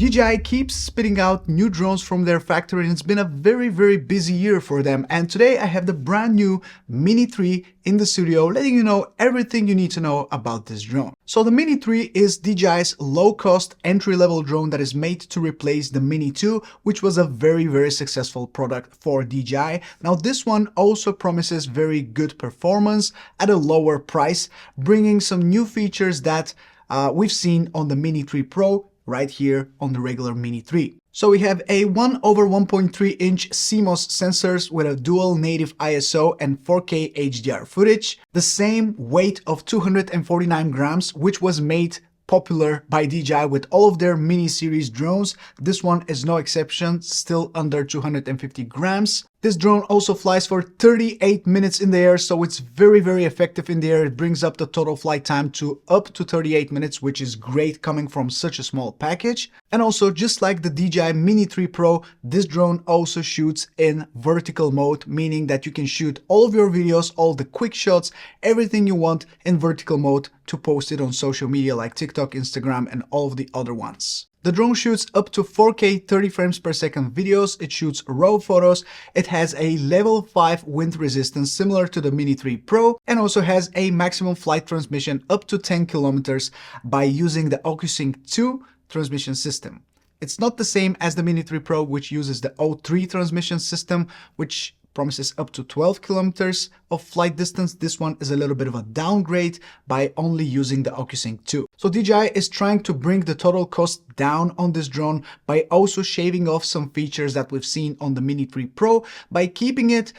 DJI keeps spitting out new drones from their factory, and it's been a very busy year for them. And today I have the brand new Mini 3 in the studio, letting you know everything you need to know about this drone. So the Mini 3 is DJI's low-cost entry-level drone that is made to replace the Mini 2, which was a very successful product for DJI. Now this one also promises very good performance at a lower price, bringing some new features that we've seen on the Mini 3 Pro right here on the regular Mini 3. So we have a 1/1.3 inch CMOS sensors with a dual native ISO and 4K HDR footage, the same weight of 249 grams, which was made popular by DJI with all of their mini series drones. This one is no exception, still under 250 grams. This drone also flies for 38 minutes in the air, so it's very effective in the air. It brings up the total flight time to up to 38 minutes, which is great coming from such a small package. And also, just like the DJI Mini 3 Pro, this drone also shoots in vertical mode, meaning that you can shoot all of your videos, all the quick shots, everything you want in vertical mode to post it on social media like TikTok, Instagram, and all of the other ones. The drone shoots up to 4K 30 frames per second videos, it shoots RAW photos, it has a level 5 wind resistance similar to the Mini 3 Pro, and also has a maximum flight transmission up to 10 kilometers by using the OcuSync 2 transmission system. It's not the same as the Mini 3 Pro, which uses the O3 transmission system, which promises up to 12 kilometers of flight distance. This one is a little bit of a downgrade by only using the OcuSync 2. So DJI is trying to bring the total cost down on this drone by also shaving off some features that we've seen on the Mini 3 Pro by keeping it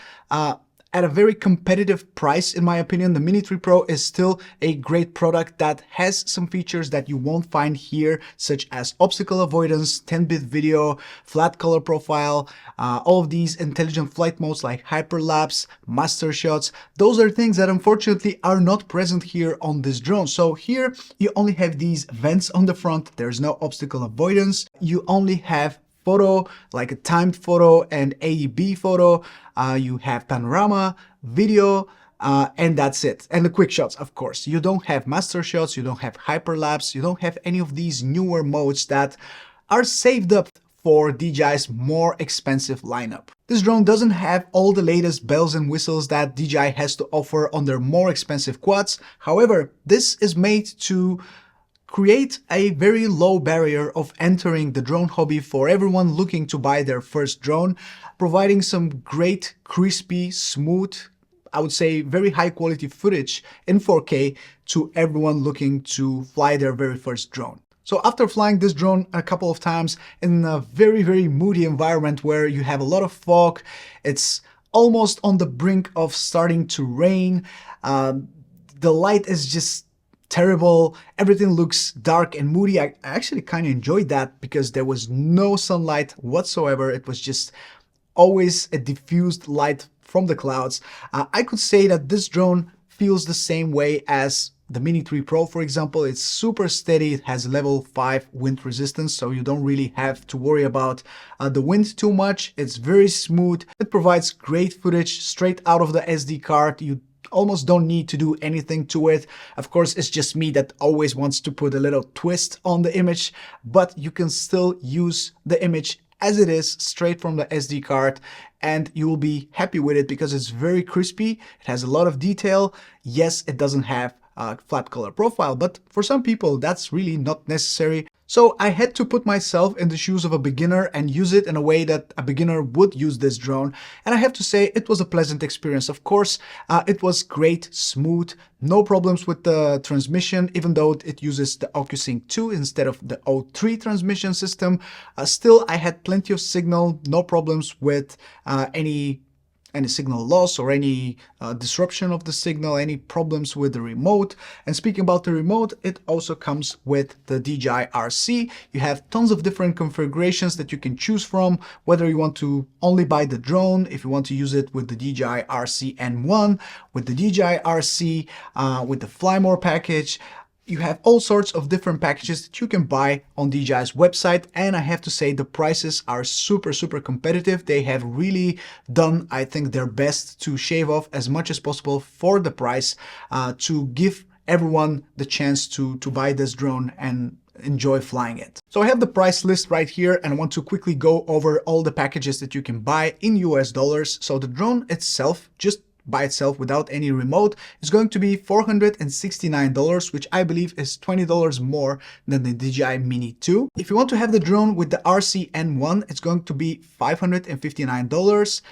at a very competitive price. In my opinion, the Mini 3 Pro is still a great product that has some features that you won't find here, such as obstacle avoidance, 10-bit video, flat color profile, all of these intelligent flight modes like hyperlapse, master shots. Those are things that unfortunately are not present here on this drone. So here you only have these vents on the front, there's no obstacle avoidance, you only have photo, like a timed photo and AEB photo, you have panorama, video, and that's it. And the quick shots, of course. You don't have master shots, you don't have hyperlapse, you don't have any of these newer modes that are saved up for DJI's more expensive lineup. This drone doesn't have all the latest bells and whistles that DJI has to offer on their more expensive quads. However, this is made to create a very low barrier of entering the drone hobby for everyone looking to buy their first drone, providing some great, crispy, smooth, I would say very high quality footage in 4K to everyone looking to fly their very first drone. So after flying this drone a couple of times in a very moody environment where you have a lot of fog, it's almost on the brink of starting to rain, the light is just terrible, everything looks dark and moody. I actually kind of enjoyed that because there was no sunlight whatsoever. It was just always a diffused light from the clouds. I could say that this drone feels the same way as the Mini 3 Pro, for example. It's super steady, it has level 5 wind resistance, so you don't really have to worry about the wind too much. It's very smooth, it provides great footage straight out of the SD card. You almost don't need to do anything to it. Of course, it's just me that always wants to put a little twist on the image, but you can still use the image as it is straight from the SD card and you will be happy with it because it's very crispy. It has a lot of detail. Yes, it doesn't have a flat color profile, but for some people that's really not necessary. So I had to put myself in the shoes of a beginner and use it in a way that a beginner would use this drone. And I have to say it was a pleasant experience. Of course, it was great, smooth, no problems with the transmission, even though it uses the OcuSync 2 instead of the O3 transmission system. Still, I had plenty of signal, no problems with any signal loss or any disruption of the signal, any problems with the remote. And speaking about the remote, it also comes with the DJI RC. You have tons of different configurations that you can choose from, whether you want to only buy the drone, if you want to use it with the DJI RC N1, with the DJI RC, with the Fly More package. You have all sorts of different packages that you can buy on DJI's website, and I have to say the prices are super competitive. They have really done, I think, their best to shave off as much as possible for the price to give everyone the chance to buy this drone and enjoy flying it. So I have the price list right here, and I want to quickly go over all the packages that you can buy in US dollars. So the drone itself, just by itself without any remote, is going to be $469, which I believe is $20 more than the DJI Mini 2. If you want to have the drone with the RC-N1, it's going to be $559.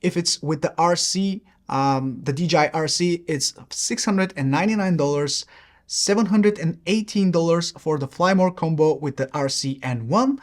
If it's with the RC, the DJI RC, it's $699. $718 for the Fly More combo with the RC-N1,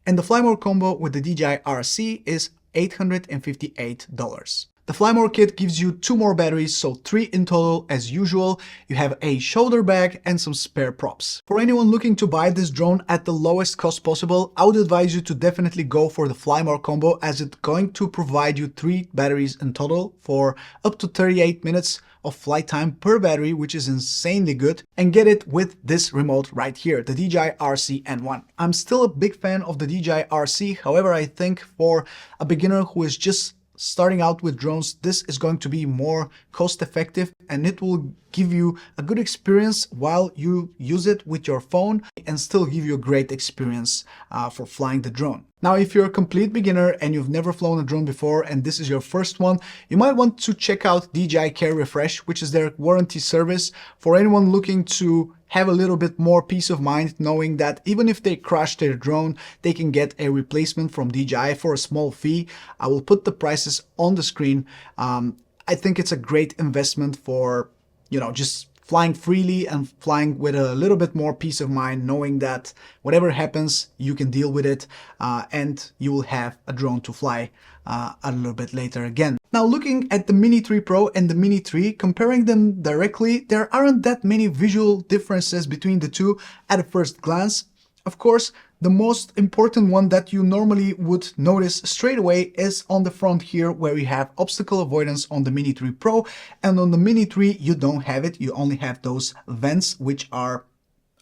and the Fly More combo with the DJI RC is $858. The Fly More kit gives you 2 more batteries, so 3 in total as usual. You have a shoulder bag and some spare props. For anyone looking to buy this drone at the lowest cost possible, I would advise you to definitely go for the Fly More combo, as it's going to provide you 3 batteries in total for up to 38 minutes of flight time per battery, which is insanely good, and get it with this remote right here, the DJI RC-N1. I'm still a big fan of the DJI RC, however, I think for a beginner who is just starting out with drones, this is going to be more cost effective, and it will give you a good experience while you use it with your phone and still give you a great experience for flying the drone. Now, if you're a complete beginner and you've never flown a drone before and this is your first one, you might want to check out DJI Care Refresh, which is their warranty service for anyone looking to have a little bit more peace of mind knowing that even if they crash their drone, they can get a replacement from DJI for a small fee. I will put the prices on the screen. I think it's a great investment for, you know, just flying freely and flying with a little bit more peace of mind, knowing that whatever happens, you can deal with it, and you will have a drone to fly a little bit later again. Now, looking at the Mini 3 Pro and the Mini 3, comparing them directly, there aren't that many visual differences between the two at a first glance. Of course, the most important one that you normally would notice straight away is on the front here, where you have obstacle avoidance on the Mini 3 Pro, and on the Mini 3 you don't have it. You only have those vents which are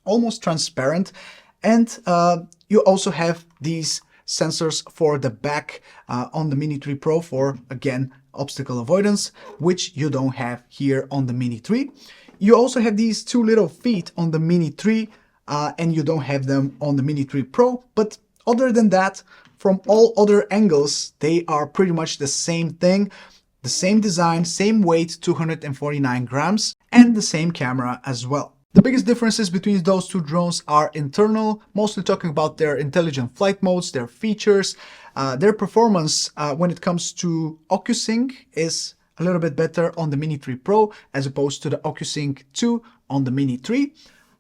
almost transparent, and you also have these sensors for the back on the Mini 3 Pro for, again, obstacle avoidance, which you don't have here on the Mini 3. You also have these 2 little feet on the Mini 3, and you don't have them on the Mini 3 Pro, but other than that, from all other angles, they are pretty much the same thing, the same design, same weight, 249 grams, and the same camera as well. The biggest differences between those 2 drones are internal, mostly talking about their intelligent flight modes, their features, their performance when it comes to OcuSync is a little bit better on the Mini 3 Pro as opposed to the OcuSync 2 on the Mini 3.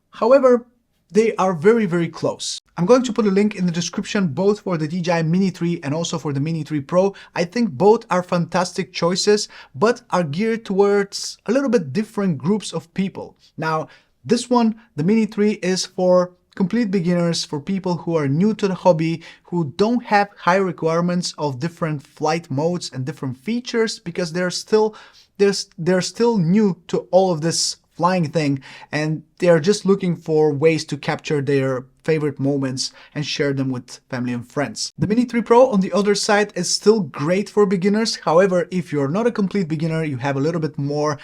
However, they are very, very close. I'm going to put a link in the description both for the DJI Mini 3 and also for the Mini 3 Pro. I think both are fantastic choices, but are geared towards a little bit different groups of people. Now, this one, the Mini 3, is for complete beginners, for people who are new to the hobby, who don't have high requirements of different flight modes and different features, because they're still new to all of this flying thing, and they're just looking for ways to capture their favorite moments and share them with family and friends. The Mini 3 Pro on the other side is still great for beginners. However, if you're not a complete beginner, you have a little bit more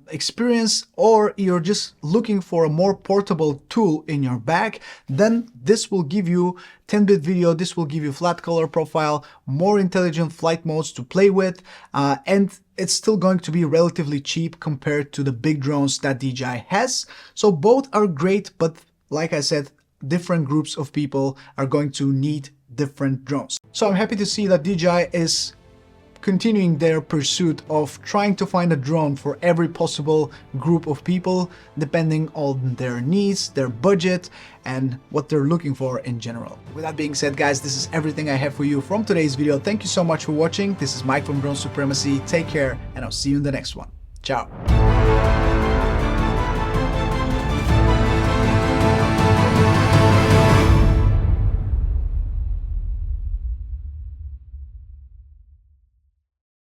experience, or you're just looking for a more portable tool in your bag, then this will give you 10-bit video, this will give you flat color profile, more intelligent flight modes to play with, and it's still going to be relatively cheap compared to the big drones that DJI has. So both are great, but like I said, different groups of people are going to need different drones. So I'm happy to see that DJI is continuing their pursuit of trying to find a drone for every possible group of people, depending on their needs, their budget, and what they're looking for in general. With that being said, guys, this is everything I have for you from today's video. Thank you so much for watching. This is Mike from Drone Supremacy. Take care, and I'll see you in the next one. Ciao.